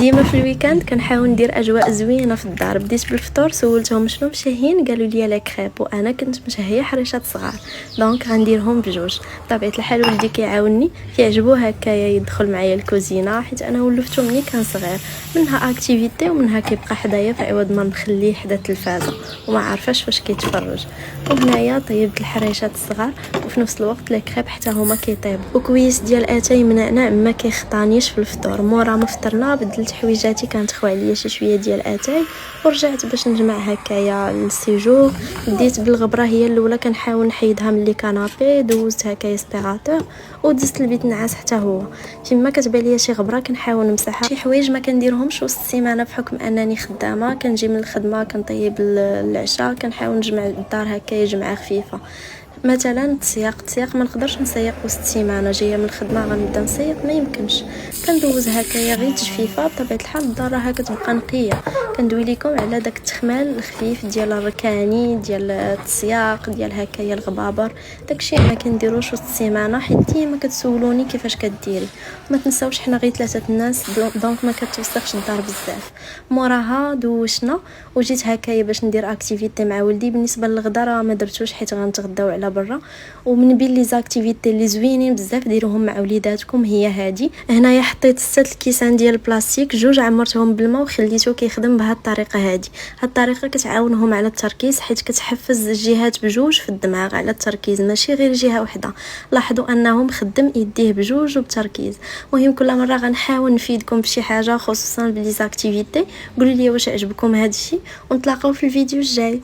ديما في الويكاند كنحاول ندير اجواء زوينه في الدار. بديت بالفطور، سولتهم شنو مشاهين، قالوا لي لا كريب، وانا كنت مشهيه حريشات صغار دونك غنديرهم بجوج. بطبيعه الحال ولدي كيعاونني، كيعجبو هكايا يدخل معايا الكوزينه، حيت انا ولفتو ملي كان صغير. منها اكتيفيتي ومنها كيبقى حدايا في عوض ما نخليه حدا التلفازه وما عارفاش فاش كيتفرج. وهنايا طيبت الحريشات الصغار وفي نفس الوقت لي كريب حتى هما كيطيبوا. وكويس ديال اتاي منعناع ما كيخطانيش في الفطور. مورا ما فطرنا بدلت حويجاتي، كانت خو عليا شي شويه ديال اتاي ورجعت باش نجمع هكايا السيجور. بديت بالغبره هي الاولى، كنحاول نحيدها من لي كانابي، دوزت هكايا سبيراتور ودزت البيت نعاس حتى هو. فيما كتبان ليا شي غبره كنحاول نمسحها. شي حوايج ما كنديرهمش وسط السيمانه بحكم انني خدامه، كنجي من الخدمه كنطيب العشاء، كنحاول نجمع الدار هكايا جمعه خفيفه. مثلا التسياق ما نقدرش نسيق وسط السيمانه، جايه من الخدمه غنبدا نسيق ما يمكنش. كندوز هكايا غير تجفيفه. بطبيعه الحال الدار راها كتبقى نقيه. كندوي لكم على داك التخمال الخفيف ديال الركاني، ديال التسياق، ديال هكايا الغبابر. داكشي ما كنديروش وسط السيمانه حيت ديما كتسولوني كيفاش كديري. ما تنساوش حنا غير 3 الناس دونك ما كتوسخش الدار بزاف. موراها دوشنا وجيت هكايا باش ندير اكتيفيتي مع ولدي. بالنسبه للغدا راه ما درتوش حيت غنتغداو على برا. ومن بين لي زاكتيفيتي اللي زوينين بزاف ديروهم مع وليداتكم هي هادي. هنايا حطيت 6 الكيسان ديال البلاستيك، جوج عمرتهم بالماء وخليته كيخدم بهاد الطريقه هادي. هاد الطريقه كتعاونهم على التركيز حيت كتحفز الجهات بجوج في الدماغ على التركيز، ماشي غير جهه واحده. لاحظوا انهم خدم يديه بجوج وبتركيز. مهم كل مره غنحاول نفيدكم بشي حاجه خصوصا بلي زاكتيفيتي. قولوا لي واش عجبكم هادشي ونتلاقاو في الفيديو الجاي.